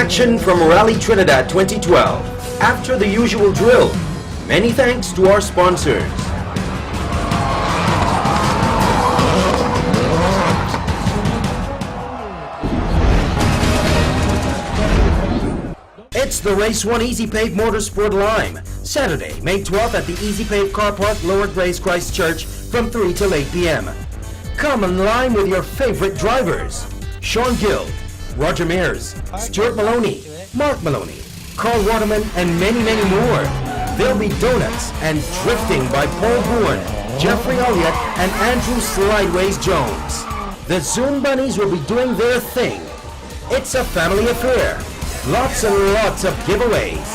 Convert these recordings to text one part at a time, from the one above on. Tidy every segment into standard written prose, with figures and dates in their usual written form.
Action from Rally Trinidad 2012. After the usual drill, many thanks to our sponsors. It's the RACE1 Easy Pave Motorsport Lime, Saturday, May 12th at the Easy Pave Car Park, Lower Grace Christchurch from 3 till 8 p.m. Come and lime with your favorite drivers: Sean Gill, Roger Mears, Stuart Maloney, Mark Maloney, Carl Waterman, and many more. There'll be donuts and drifting by Paul Bourne, Jeffrey Elliott, and Andrew Slideways Jones. The Zoom Bunnies will be doing their thing. It's a family affair. Lots and lots of giveaways.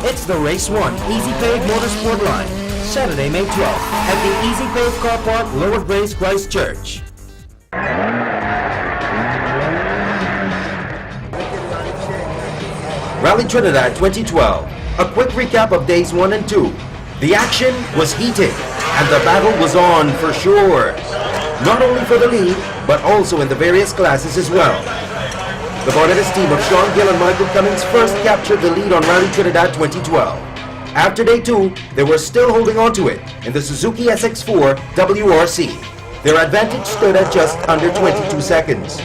It's the RACE1 Easy Pave Motorsport Line, Saturday, May 12th at the Easy Pave Car Park, Lower Grace Christchurch. Rally Trinidad 2012. A quick recap of days 1 and 2. The action was heated and the battle was on for sure. Not only for the lead, but also in the various classes as well. The Barnabas team of Sean Gill and Michael Cummings first captured the lead on Rally Trinidad 2012. After day 2, they were still holding on to it in the Suzuki SX4 WRC. Their advantage stood at just under 22 seconds.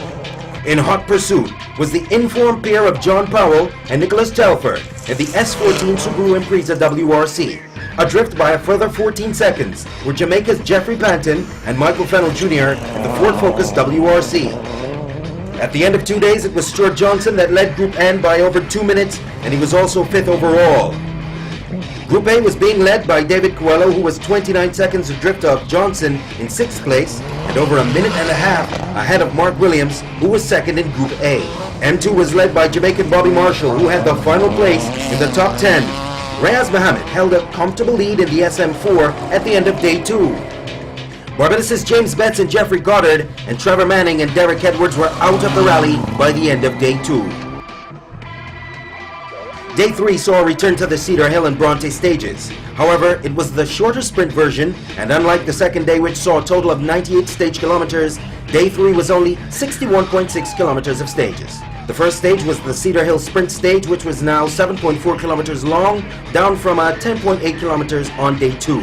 In hot pursuit was the informed pair of John Powell and Nicholas Telford in the S14 Subaru Impreza WRC. Adrift by a further 14 seconds were Jamaica's Jeffrey Panton and Michael Fennell Jr. in the Ford Focus WRC. At the end of 2 days, it was Stuart Johnson that led Group N by over 2 minutes, and he was also 5th overall. Group A was being led by David Coelho, who was 29 seconds adrift of Johnson in 6th place, and over a minute and a half ahead of Mark Williams, who was 2nd in Group A. M2 was led by Jamaican Bobby Marshall, who had the final place in the top 10. Reyes Mohammed held a comfortable lead in the SM4 at the end of day 2. Barbados' James Betts and Jeffrey Goddard and Trevor Manning and Derek Edwards were out of the rally by the end of day 2. Day 3 saw a return to the Cedar Hill and Bronte stages. However, it was the shorter sprint version, and unlike the second day, which saw a total of 98 stage kilometers, day 3 was only 61.6 kilometers of stages. The first stage was the Cedar Hill sprint stage, which was now 7.4 kilometers long, down from 10.8 kilometers on day 2.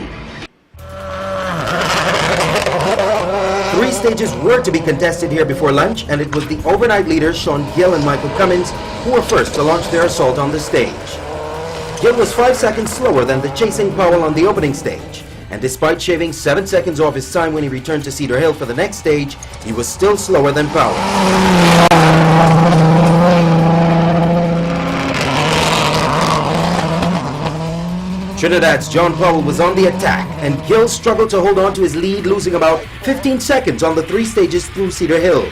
3 stages were to be contested here before lunch, and it was the overnight leaders Sean Gill and Michael Cummings who were first to launch their assault on the stage. Gill was 5 seconds slower than the chasing Powell on the opening stage, and despite shaving 7 seconds off his time when he returned to Cedar Hill for the next stage, he was still slower than Powell. Trinidad's John Powell was on the attack, and Gill struggled to hold on to his lead, losing about 15 seconds on the 3 stages through Cedar Hill.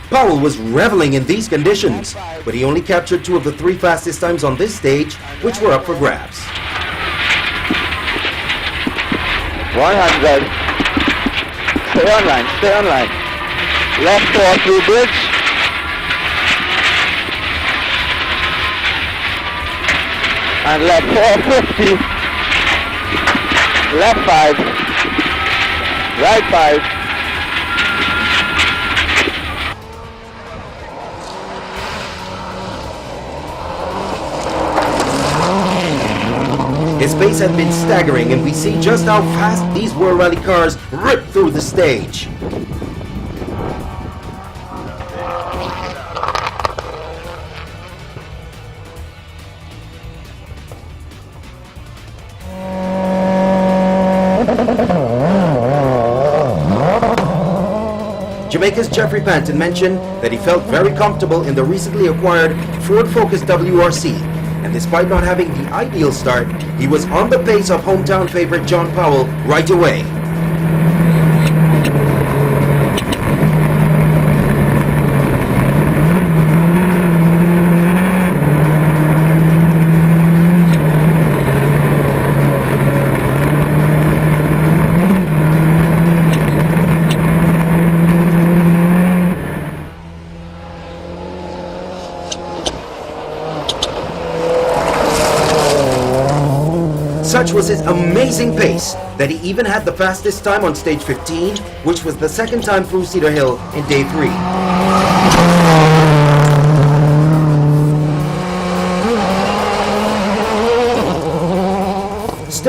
Powell was reveling in these conditions, but he only captured 2 of the 3 fastest times on this stage, which were up for grabs. 100. Stay on line, stay on line. Left 4 through bridge. And left 450. Left 5. Right 5. His pace had been staggering, and we see just how fast these World Rally cars rip through the stage. Jamaica's Jeffrey Panton mentioned that he felt very comfortable in the recently acquired Ford Focus WRC, and despite not having the ideal start, he was on the pace of hometown favorite John Powell right away. Such was his amazing pace that he even had the fastest time on stage 15, which was the second time through Cedar Hill in day 3.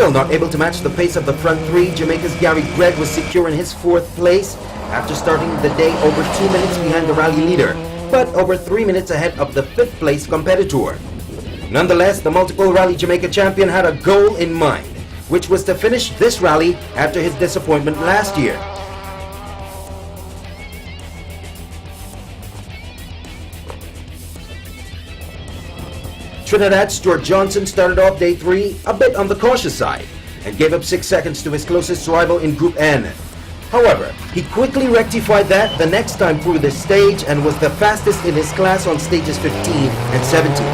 Still not able to match the pace of the front three, Jamaica's Gary Gregg was secure in his 4th place after starting the day over 2 minutes behind the rally leader, but over 3 minutes ahead of the 5th place competitor. Nonetheless, the multiple Rally Jamaica champion had a goal in mind, which was to finish this rally after his disappointment last year. Trinidad Stuart Johnson started off day 3 a bit on the cautious side and gave up 6 seconds to his closest rival in Group N. However, he quickly rectified that the next time through this stage and was the fastest in his class on stages 15 and 17.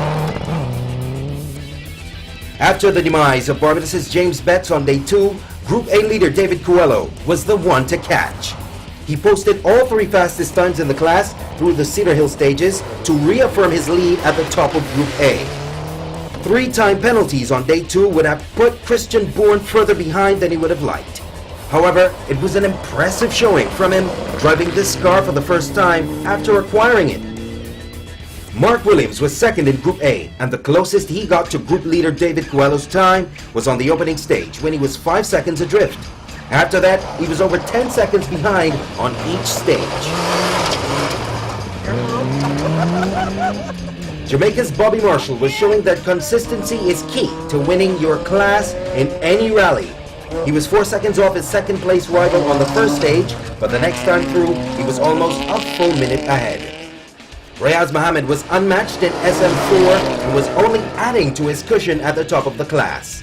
After the demise of Barbados' James Betts on day 2, Group A leader David Coelho was the one to catch. He posted all 3 fastest times in the class through the Cedar Hill stages to reaffirm his lead at the top of Group A. 3-time penalties on day 2 would have put Christian Bourne further behind than he would have liked. However, it was an impressive showing from him driving this car for the first time after acquiring it. Mark Williams was second in Group A, and the closest he got to group leader David Coelho's time was on the opening stage when he was 5 seconds adrift. After that, he was over 10 seconds behind on each stage. Jamaica's Bobby Marshall was showing that consistency is key to winning your class in any rally. He was 4 seconds off his second place rival on the first stage, but the next time through, he was almost a full minute ahead. Rayaz Mohammed was unmatched in SM4 and was only adding to his cushion at the top of the class.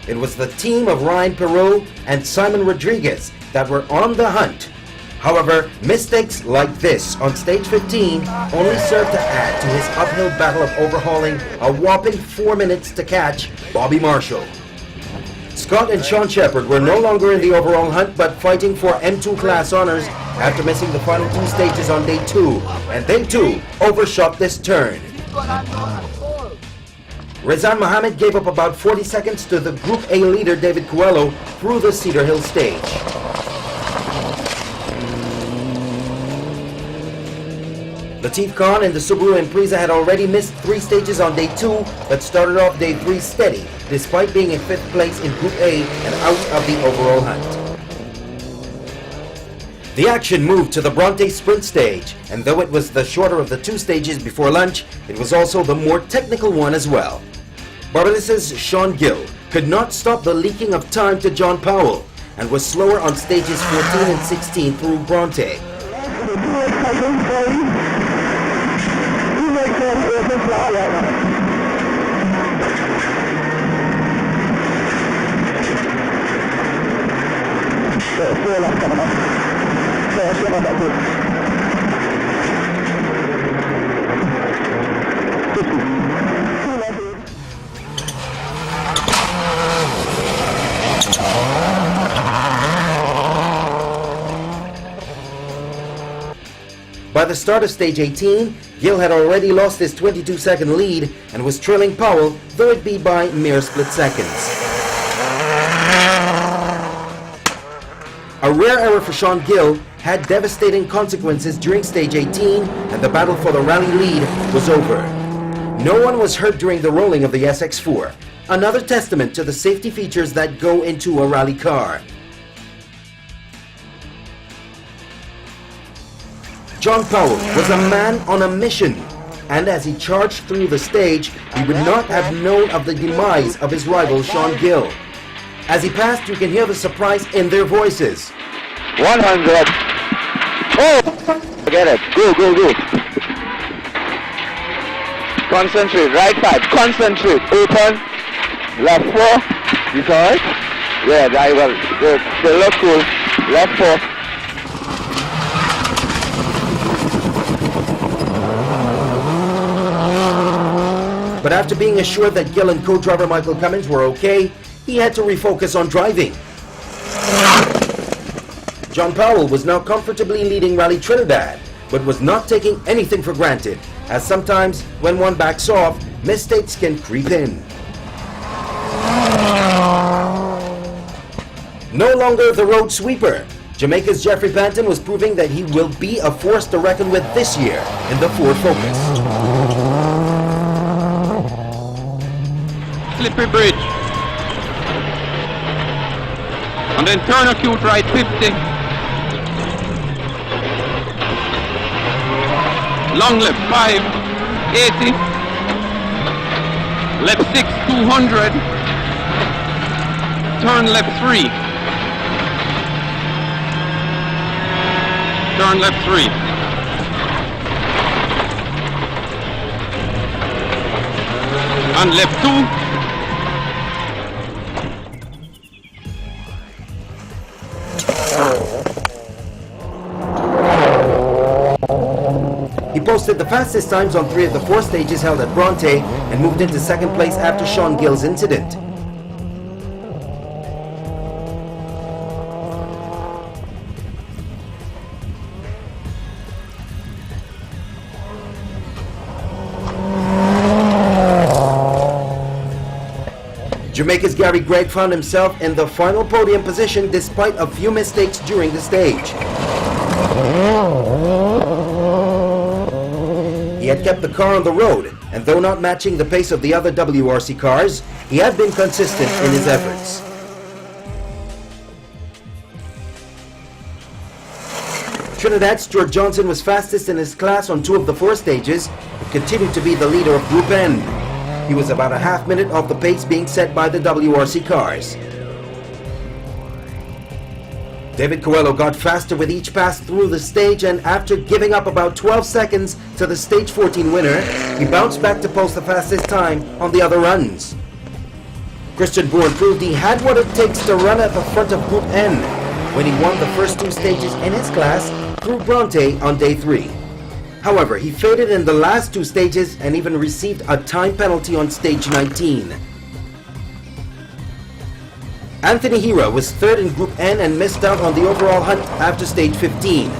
It was the team of Ryan Perot and Simon Rodriguez that were on the hunt. However, mistakes like this on stage 15 only served to add to his uphill battle of overhauling a whopping 4 minutes to catch Bobby Marshall. Scott and Sean Shepard were no longer in the overall hunt but fighting for M2 class honors after missing the final 2 stages on day 2, and they too overshot this turn. Rezan Mohammed gave up about 40 seconds to the Group A leader David Coelho through the Cedar Hill stage. Latif Khan and the Subaru Impreza had already missed 3 stages on day 2 but started off day 3 steady despite being in 5th place in Group A and out of the overall hunt. The action moved to the Bronte Sprint stage, and though it was the shorter of the 2 stages before lunch, it was also the more technical one as well. Barbados' Sean Gill could not stop the leaking of time to John Powell and was slower on stages 14 and 16 through Bronte. By the start of stage 18, Gill had already lost his 22-second lead and was trailing Powell, though it be by mere split seconds. A rare error for Sean Gill had devastating consequences during stage 18, and the battle for the rally lead was over. No one was hurt during the rolling of the SX4, another testament to the safety features that go into a rally car. John Powell was a man on a mission, and as he charged through the stage, he would not have known of the demise of his rival Sean Gill. As he passed, you can hear the surprise in their voices. 100. Oh! Forget it. Go, go, go. Concentrate. Right 5. Concentrate. Open. Left 4. You saw it? Yeah, very well. Good. They look cool. Left 4. But after being assured that Gill and co-driver Michael Cummins were okay, he had to refocus on driving. John Powell was now comfortably leading Rally Trinidad, but was not taking anything for granted, as sometimes when one backs off, mistakes can creep in. No longer the road sweeper, Jamaica's Jeffrey Panton was proving that he will be a force to reckon with this year in the Ford Focus. Slippery bridge. And then turn acute right 50. Long left 5, 80. Left 6, 200. Turn left 3. Turn left 3. And left 2. He posted the fastest times on 3 of the 4 stages held at Bronte and moved into second place after Sean Gill's incident. Jamaica's Gary Gregg found himself in the final podium position despite a few mistakes during the stage. He had kept the car on the road, and though not matching the pace of the other WRC cars, he had been consistent in his efforts. Trinidad Stuart Johnson was fastest in his class on 2 of the 4 stages, and continued to be the leader of Group N. He was about a half minute off the pace being set by the WRC cars. David Coelho got faster with each pass through the stage, and after giving up about 12 seconds to the stage 14 winner, he bounced back to post the fastest time on the other runs. Christian Bourne proved he had what it takes to run at the front of Group N when he won the first 2 stages in his class through Bronte on day 3. However, he faded in the last 2 stages and even received a time penalty on stage 19. Anthony Hira was 3rd in Group N and missed out on the overall hunt after stage 15.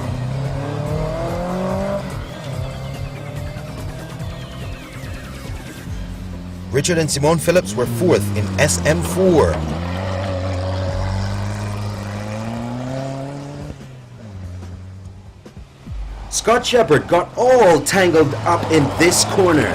Richard and Simone Phillips were 4th in SM4. Scott Shepard got all tangled up in this corner.